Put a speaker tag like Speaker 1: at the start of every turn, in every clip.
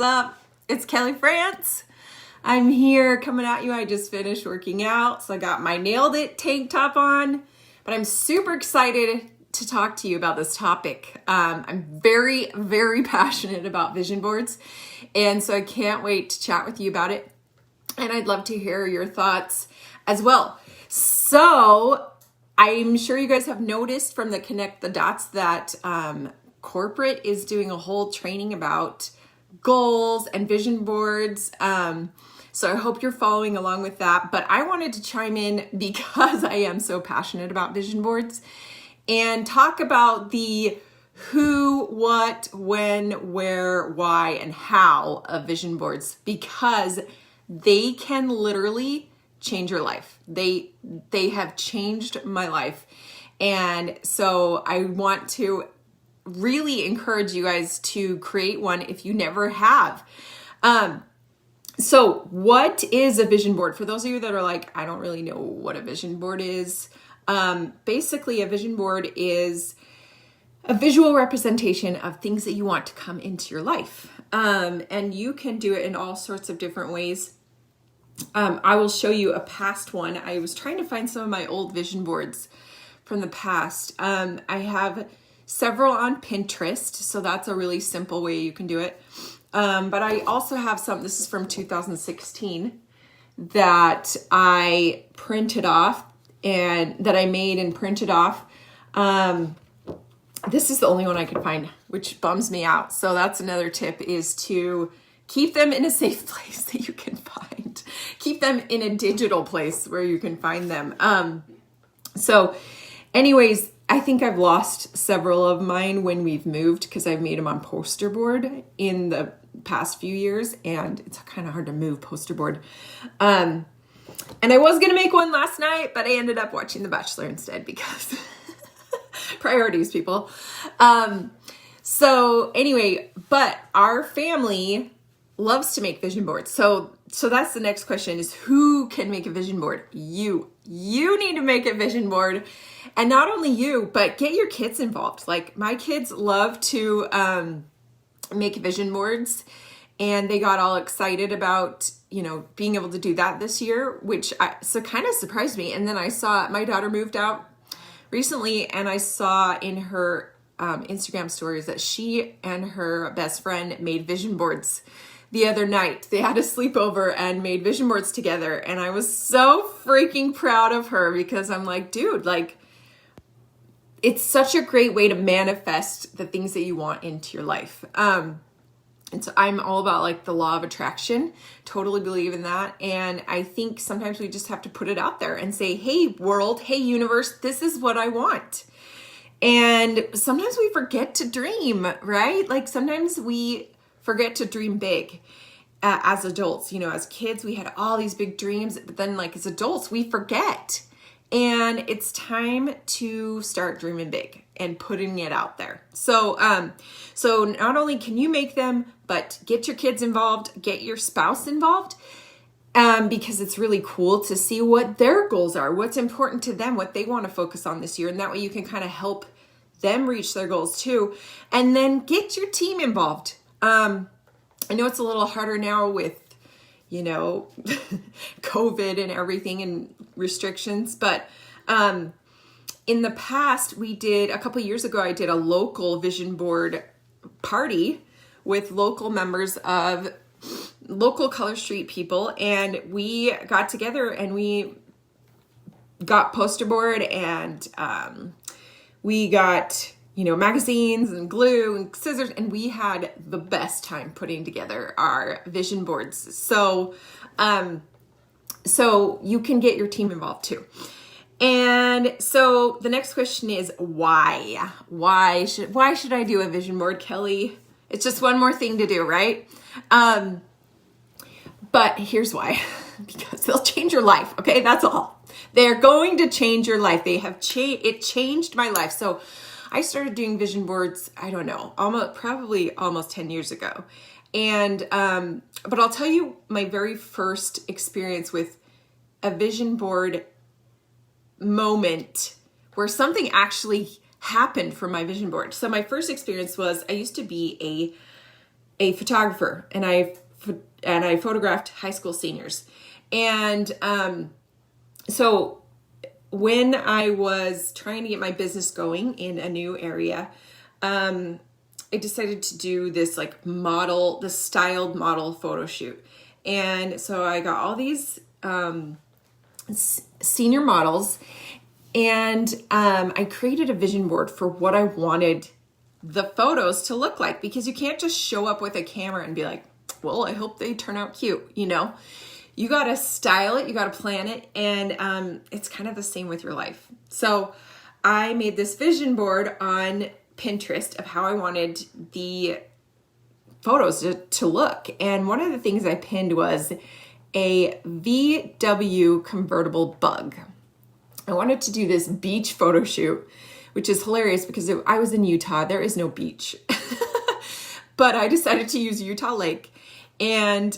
Speaker 1: up? It's Kelly France. I'm here coming at you. I just finished working out, so I got my Nailed It tank top on, but I'm super excited to talk to you about this topic. I'm very, very passionate about vision boards, and so I can't wait to chat with you about it, and I'd love to hear your thoughts as well. So I'm sure you guys have noticed from the Connect the Dots that corporate is doing a whole training about goals and vision boards. So I hope you're following along with that. But I wanted to chime in because I am so passionate about vision boards and talk about the who, what, when, where, why, and how of vision boards, because they can literally change your life. They have changed my life. And so I want to really encourage you guys to create one if you never have. So what is a vision board? For those of you that are like, I don't really know what a vision board is. Basically, a vision board is a visual representation of things that you want to come into your life. And you can do it in all sorts of different ways. I will show you a past one. I was trying to find some of my old vision boards from the past. I have several on Pinterest, so that's a really simple way you can do it. But I also have some, this is from 2016, that I printed off and that I made and printed off. This is the only one I could find, which bums me out. So that's another tip, is to keep them in a safe place that you can find. Keep them in a digital place where you can find them. So anyways, I think I've lost several of mine when we've moved because I've made them on poster board in the past few years, and it's kind of hard to move poster board. And I was going to make one last night, but I ended up watching The Bachelor instead because priorities, people. So anyway, but our family loves to make vision boards. So that's the next question, is who can make a vision board? You need to make a vision board. And not only you, but get your kids involved. Like, my kids love to make vision boards, and they got all excited about, being able to do that this year, which kind of surprised me. And then I saw my daughter moved out recently, and I saw in her Instagram stories that she and her best friend made vision boards the other night. They had a sleepover and made vision boards together. And I was so freaking proud of her because I'm like, dude, like, it's such a great way to manifest the things that you want into your life. And so I'm all about like the law of attraction, totally believe in that. And I think sometimes we just have to put it out there and say, hey world, hey universe, this is what I want. And sometimes we forget to dream, right? Like, sometimes we forget to dream big as adults. As kids, we had all these big dreams, but then like as adults, we forget. And it's time to start dreaming big and putting it out there. So not only can you make them, but get your kids involved, get your spouse involved, because it's really cool to see what their goals are, what's important to them, what they want to focus on this year. And that way you can kind of help them reach their goals too. And then get your team involved. I know it's a little harder now with COVID and everything and restrictions. But in the past, a couple years ago, I did a local vision board party with local members of local Color Street people. And we got together and we got poster board and we got magazines and glue and scissors, and we had the best time putting together our vision boards. So you can get your team involved too. And so the next question is why? Why should I do a vision board, Kelly? It's just one more thing to do, right? But here's why. Because they'll change your life. Okay, that's all. They're going to change your life. They have it changed my life. So I started doing vision boards, I don't know, probably almost 10 years ago. And, but I'll tell you my very first experience with a vision board moment where something actually happened for my vision board. So my first experience was, I used to be a photographer, and I photographed high school seniors. And so when I was trying to get my business going in a new area, I decided to do this like styled model photo shoot. And so I got all these senior models, and I created a vision board for what I wanted the photos to look like, because you can't just show up with a camera and be like, well, I hope they turn out cute. You got to style it, you got to plan it, and it's kind of the same with your life. So I made this vision board on Pinterest of how I wanted the photos to look. And one of the things I pinned was a VW convertible bug. I wanted to do this beach photo shoot, which is hilarious because I was in Utah. There is no beach. But I decided to use Utah Lake. And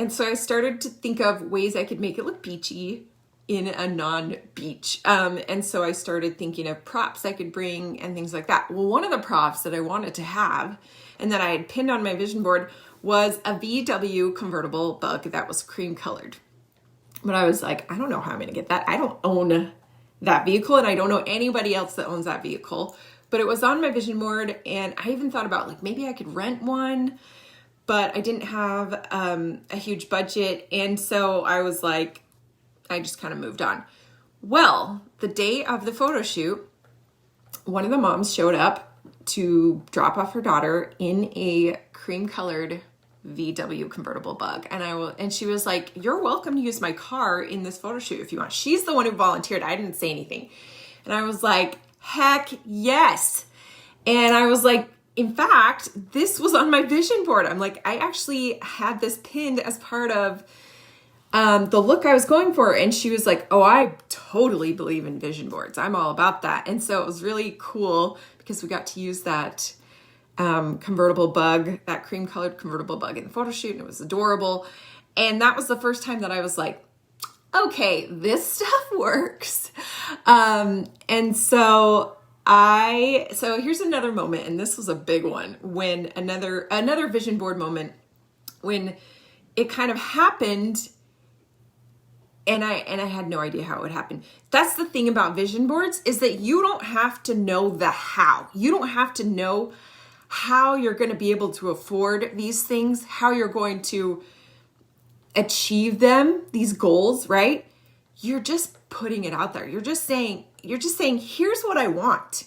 Speaker 1: so I started to think of ways I could make it look beachy in a non-beach. And so I started thinking of props I could bring and things like that. Well, one of the props that I wanted to have and that I had pinned on my vision board was a VW convertible bug that was cream colored. But I was like, I don't know how I'm going to get that. I don't own that vehicle, and I don't know anybody else that owns that vehicle. But it was on my vision board, and I even thought about like maybe I could rent one, but I didn't have a huge budget. And so I was like, I just kind of moved on. Well, the day of the photo shoot, one of the moms showed up to drop off her daughter in a cream colored VW convertible bug. And she was like, you're welcome to use my car in this photo shoot if you want. She's the one who volunteered. I didn't say anything. And I was like, heck yes. And I was like, in fact, this was on my vision board. I'm like, I actually had this pinned as part of the look I was going for. And she was like, oh, I totally believe in vision boards. I'm all about that. And so it was really cool because we got to use that convertible bug, that cream colored convertible bug in the photo shoot, and it was adorable. And that was the first time that I was like, okay, this stuff works. And so here's another moment, and this was a big one, when another vision board moment, when it kind of happened, and I had no idea how it would happen. That's the thing about vision boards, is that you don't have to know the how. You don't have to know how you're going to be able to afford these things, how you're going to achieve them, these goals, right? You're just putting it out there. You're just saying, here's what I want.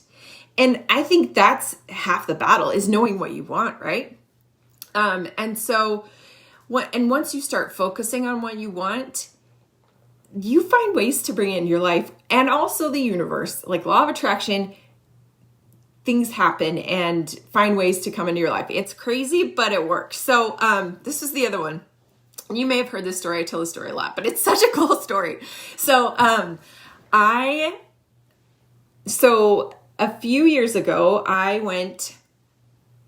Speaker 1: And I think that's half the battle, is knowing what you want, right? And so once you start focusing on what you want, you find ways to bring it in your life, and also the universe, like law of attraction. Things happen and find ways to come into your life. It's crazy, but it works. So this is the other one. You may have heard this story. I tell this story a lot, but it's such a cool story. So a few years ago, I went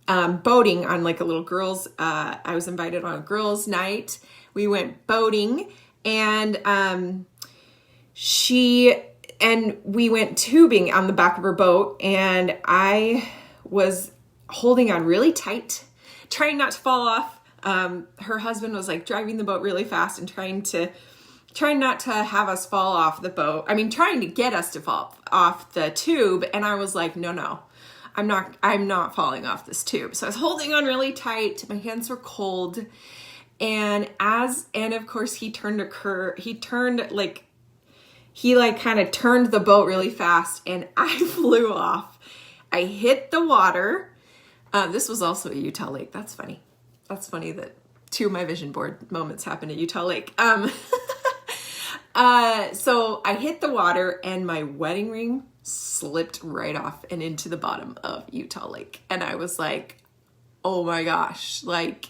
Speaker 1: boating on like a little girls. I was invited on a girls' night. We went boating, and we went tubing on the back of her boat, and I was holding on really tight, trying not to fall off. Her husband was like driving the boat really fast and trying not to have us fall off the boat. I mean, trying to get us to fall off the tube. And I was like, no, I'm not falling off this tube. So I was holding on really tight. My hands were cold. And of course he turned kind of turned the boat really fast, and I flew off. I hit the water. This was also at Utah Lake. That's funny. That's funny that two of my vision board moments happened at Utah Lake. So I hit the water, and my wedding ring slipped right off and into the bottom of Utah Lake. And I was like, oh my gosh, like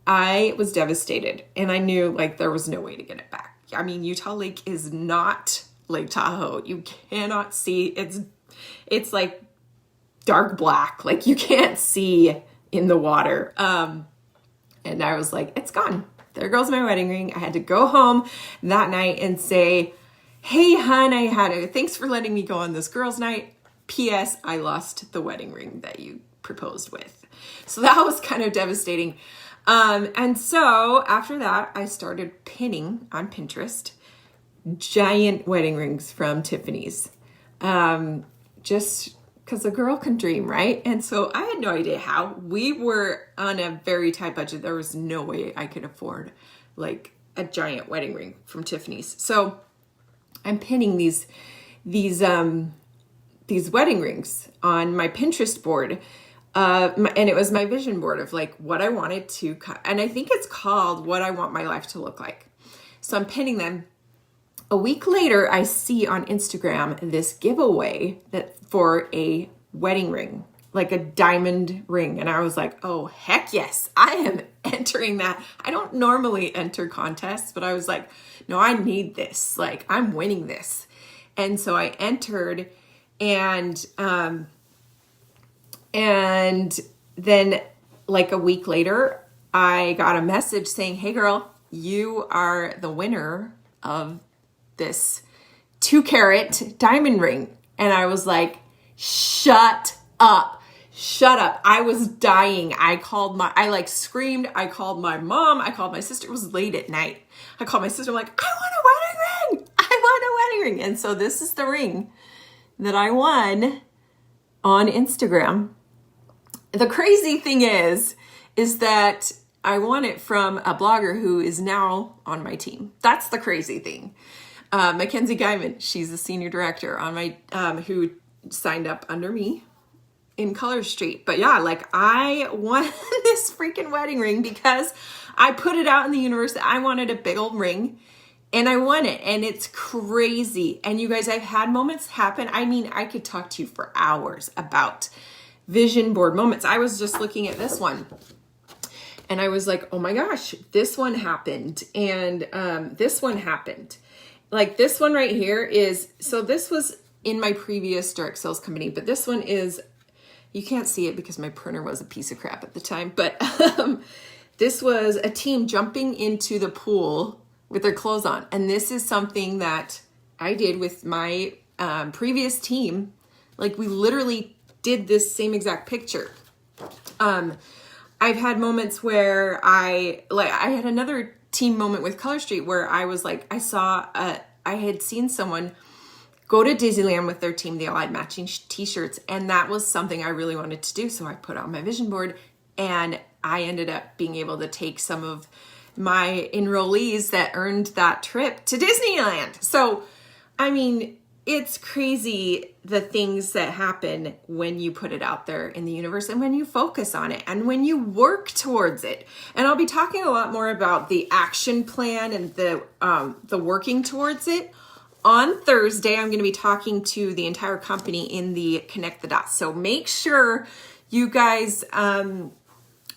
Speaker 1: I was devastated, and I knew like there was no way to get it back. I mean, Utah Lake is not Lake Tahoe. You cannot see, it's like dark black, like you can't see in the water. And I was like, it's gone. There goes my wedding ring. I had to go home that night and say, hey, hun, thanks for letting me go on this girls' night. P.S. I lost the wedding ring that you proposed with. So that was kind of devastating. And so after that, I started pinning on Pinterest giant wedding rings from Tiffany's. Just because a girl can dream, right? And so I had no idea how. We were on a very tight budget. There was no way I could afford like a giant wedding ring from Tiffany's. So I'm pinning these wedding rings on my Pinterest board. And it was my vision board of like what I wanted to, and I think it's called What I Want My Life to Look Like. So I'm pinning them. A week later, I see on Instagram this giveaway that for a wedding ring, like a diamond ring. And I was like, oh, heck yes, I am entering that. I don't normally enter contests, but I was like, no, I need this. Like, I'm winning this. And so I entered, and then like a week later, I got a message saying, hey girl, you are the winner of this 2-carat diamond ring. And I was like, shut up. I was dying. I like screamed. I called my mom. I called my sister. It was late at night. I called my sister. I'm like, I want a wedding ring. I want a wedding ring. And so this is the ring that I won on Instagram. The crazy thing is that I won it from a blogger who is now on my team. That's the crazy thing. Mackenzie Guyman, she's the senior director on my, who signed up under me in Color Street. But yeah, like I won this freaking wedding ring because I put it out in the universe that I wanted a big old ring, and I won it. And it's crazy. And you guys, I've had moments happen. I mean, I could talk to you for hours about vision board moments. I was just looking at this one and I was like, oh my gosh, this one happened. And this one happened. Like this one right here is, so this was in my previous direct sales company, but this one is, you can't see it because my printer was a piece of crap at the time, but this was a team jumping into the pool with their clothes on. And this is something that I did with my previous team. Like we literally did this same exact picture. I've had moments where I had another team moment with Color Street where I was like, I had seen someone go to Disneyland with their team. They all had matching t-shirts, and that was something I really wanted to do. So I put on my vision board, and I ended up being able to take some of my enrollees that earned that trip to Disneyland. So, I mean, it's crazy the things that happen when you put it out there in the universe and when you focus on it and when you work towards it. And I'll be talking a lot more about the action plan and the working towards it. On Thursday, I'm going to be talking to the entire company in the Connect the Dots. So make sure you guys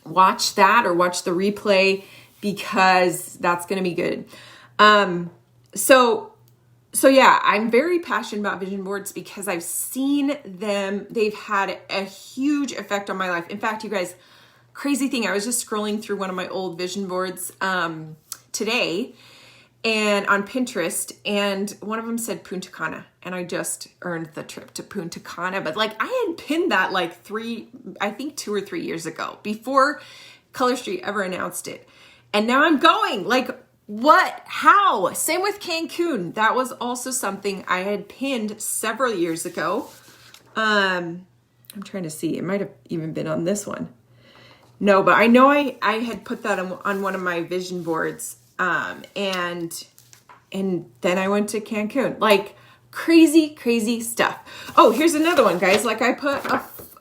Speaker 1: watch that or watch the replay because that's going to be good. So yeah, I'm very passionate about vision boards because I've seen them. They've had a huge effect on my life. In fact, you guys, crazy thing, I was just scrolling through one of my old vision boards today and on Pinterest, and one of them said Punta Cana, and I just earned the trip to Punta Cana. But like I had pinned that like 2 or 3 years ago before Color Street ever announced it. And now I'm going. Like, what? How? Same with Cancun. That was also something I had pinned several years ago. I'm trying to see. It might have even been on this one. No, but I know I had put that on one of my vision boards. And then I went to Cancun. Like, crazy, crazy stuff. Oh, here's another one, guys. Like, I put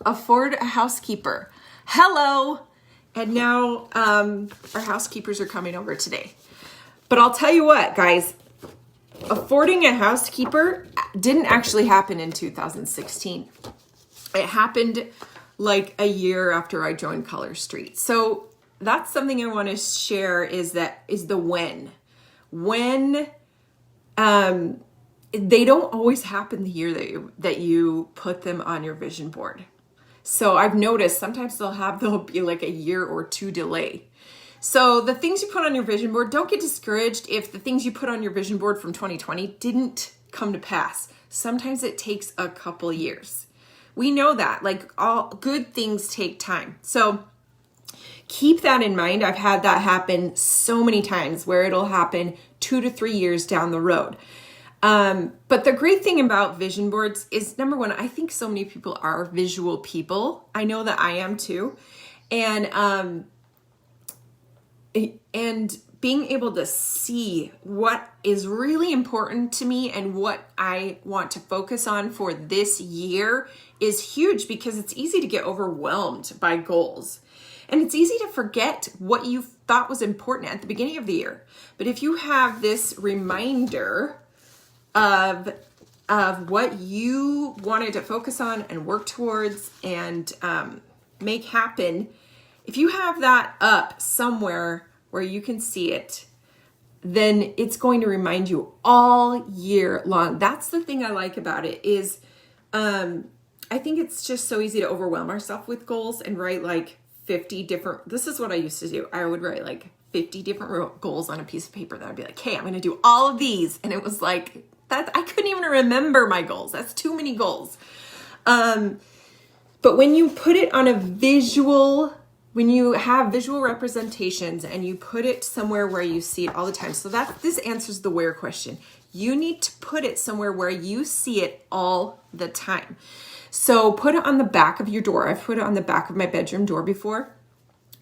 Speaker 1: afford a housekeeper. Hello. And now our housekeepers are coming over today. But I'll tell you what, guys, affording a housekeeper didn't actually happen in 2016. It happened like a year after I joined Color Street. So that's something I want to share is the when. When they don't always happen the year that you put them on your vision board. So I've noticed sometimes there'll be like a year or two delay. So the things you put on your vision board, don't get discouraged if the things you put on your vision board from 2020 didn't come to pass. Sometimes it takes a couple years. We know that, like, all good things take time. So keep that in mind. I've had that happen so many times where it'll happen 2 to 3 years down the road. But the great thing about vision boards is, number one, I think so many people are visual people. I know that I am too. And being able to see what is really important to me and what I want to focus on for this year is huge, because it's easy to get overwhelmed by goals. And it's easy to forget what you thought was important at the beginning of the year. But if you have this reminder of what you wanted to focus on and work towards and make happen, if you have that up somewhere where you can see it, then it's going to remind you all year long. That's the thing I like about it is I think it's just so easy to overwhelm ourselves with goals and write like 50 different, this is what I used to do. I would write like 50 different goals on a piece of paper that I'd be like, hey, I'm going to do all of these. And it was like, that I couldn't even remember my goals. That's too many goals. But when you put it on a visual, when you have visual representations and you put it somewhere where you see it all the time. So this answers the where question. You need to put it somewhere where you see it all the time. So put it on the back of your door. I've put it on the back of my bedroom door before.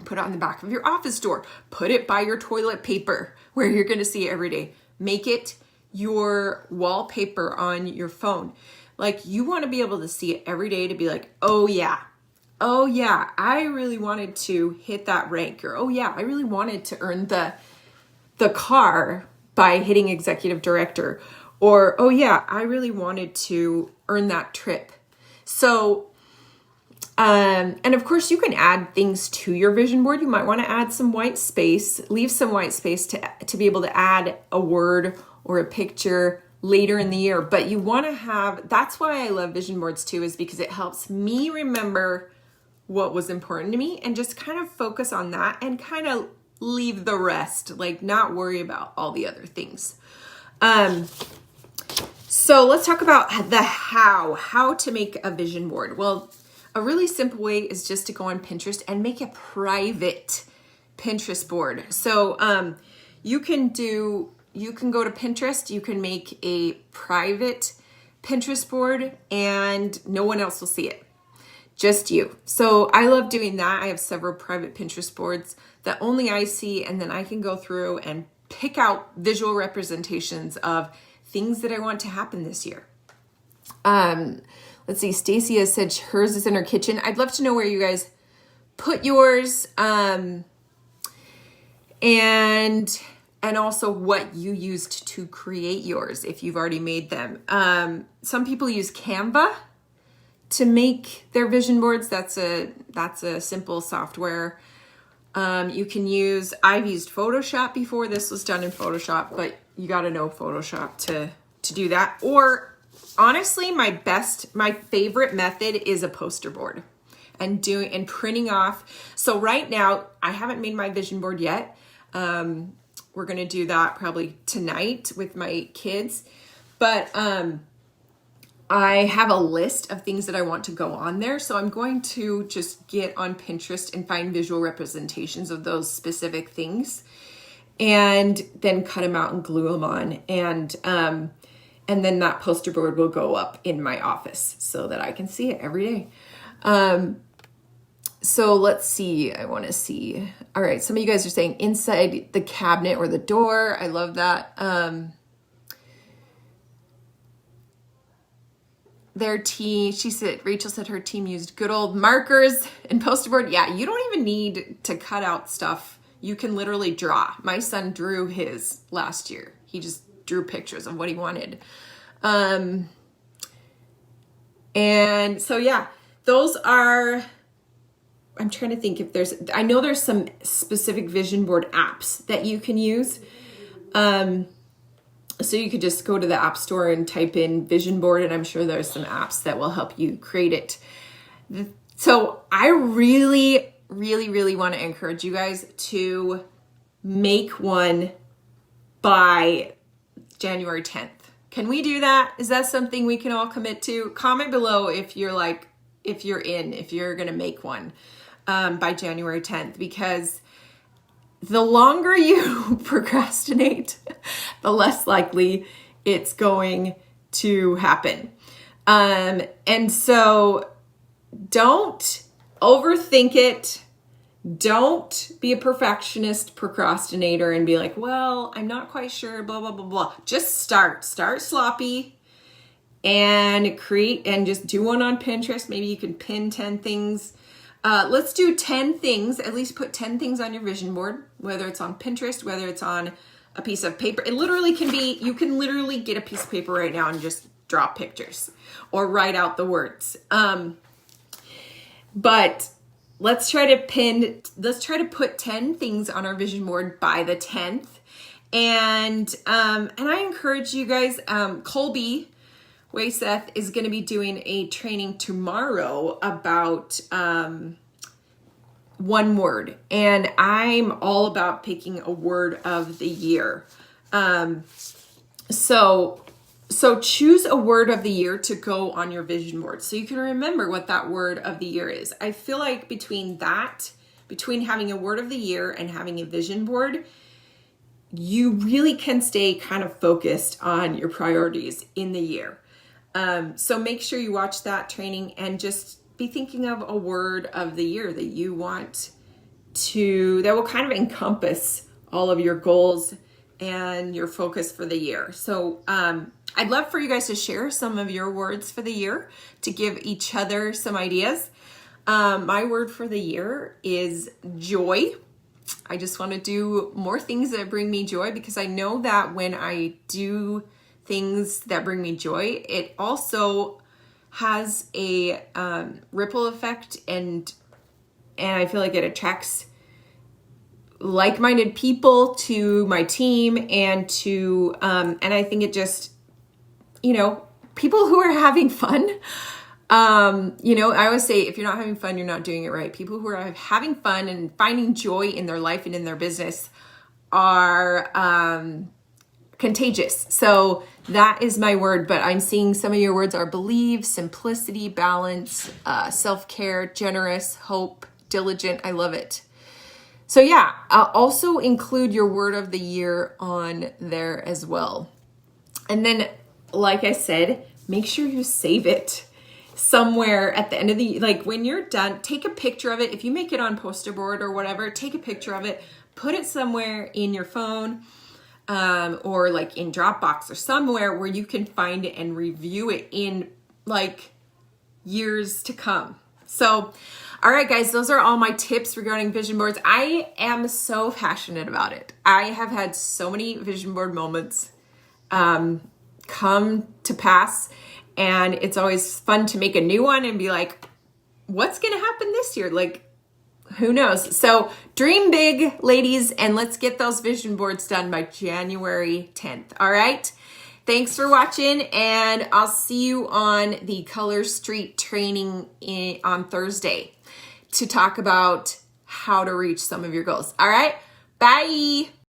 Speaker 1: Put it on the back of your office door. Put it by your toilet paper where you're going to see it every day. Make it your wallpaper on your phone. Like, you want to be able to see it every day to be like, oh yeah, I really wanted to hit that rank, or oh yeah, I really wanted to earn the car by hitting executive director, or oh yeah, I really wanted to earn that trip. So, and of course you can add things to your vision board. You might want to add some white space, leave some white space to be able to add a word or a picture later in the year. But you want to have, that's why I love vision boards too, is because it helps me remember what was important to me and just kind of focus on that and kind of leave the rest, like not worry about all the other things. So let's talk about the how to make a vision board. Well, a really simple way is just to go on Pinterest and make a private Pinterest board. So you can go to Pinterest, you can make a private Pinterest board and no one else will see it, just you. So I love doing that. I have several private Pinterest boards that only I see, and then I can go through and pick out visual representations of things that I want to happen this year. Let's see, Stacy has said hers is in her kitchen. I'd love to know where you guys put yours, and also what you used to create yours if you've already made them. Some people use Canva to make their vision boards. That's a simple software. You can use, I've used Photoshop before. This was done in Photoshop, but you got to know Photoshop to do that. Or honestly, my favorite method is a poster board and printing off. So right now I haven't made my vision board yet. We're going to do that probably tonight with my kids, but, I have a list of things that I want to go on there. So I'm going to just get on Pinterest and find visual representations of those specific things and then cut them out and glue them on. And then that poster board will go up in my office so that I can see it every day. So let's see, I want to see. All right. Some of you guys are saying inside the cabinet or the door. I love that. Rachel said her team used good old markers and poster board. Yeah, you don't even need to cut out stuff. You can literally draw. My son drew his last year. He just drew pictures of what he wanted. And so, yeah, those are, I'm trying to think if I know there's some specific vision board apps that you can use. So you could just go to the App Store and type in vision board, and I'm sure there's some apps that will help you create it. So I really, really, really want to encourage you guys to make one by January 10th. Can we do that? Is that something we can all commit to? Comment below if you're like, if you're going to make one by January 10th, because the longer you procrastinate, the less likely it's going to happen. And so don't overthink it. Don't be a perfectionist procrastinator and be like, well, I'm not quite sure, blah, blah, blah, blah. Just start sloppy and create, and just do one on Pinterest. Maybe you can pin 10 things. Let's do 10 things, at least put 10 things on your vision board, whether it's on Pinterest, whether it's on a piece of paper. It literally can be, you can literally get a piece of paper right now and just draw pictures or write out the words. But let's try to put 10 things on our vision board by the 10th. And I encourage you guys, Colby Wayseth is going to be doing a training tomorrow about one word. And I'm all about picking a word of the year. So choose a word of the year to go on your vision board so you can remember what that word of the year is. I feel like between having a word of the year and having a vision board, you really can stay kind of focused on your priorities in the year. So make sure you watch that training and just be thinking of a word of the year that you want that will kind of encompass all of your goals and your focus for the year. So, I'd love for you guys to share some of your words for the year to give each other some ideas. My word for the year is joy. I just want to do more things that bring me joy, because I know that when I do things that bring me joy, it also has a ripple effect, and I feel like it attracts like-minded people to my team and and I think it just, people who are having fun, I always say, if you're not having fun, you're not doing it right. People who are having fun and finding joy in their life and in their business are contagious. So that is my word, but I'm seeing some of your words are believe, simplicity, balance, self-care, generous, hope, diligent. I love it. So yeah, I'll also include your word of the year on there as well. And then, like I said, make sure you save it somewhere at the end of when you're done, take a picture of it. If you make it on poster board or whatever, take a picture of it, put it somewhere in your phone, or like in Dropbox or somewhere where you can find it and review it in years to come. So, all right, guys, those are all my tips regarding vision boards. I am so passionate about it. I have had so many vision board moments come to pass, and it's always fun to make a new one and be like, what's going to happen this year? Who knows? So dream big, ladies, and let's get those vision boards done by January 10th. All right. Thanks for watching, and I'll see you on the Color Street training on Thursday to talk about how to reach some of your goals. All right. Bye.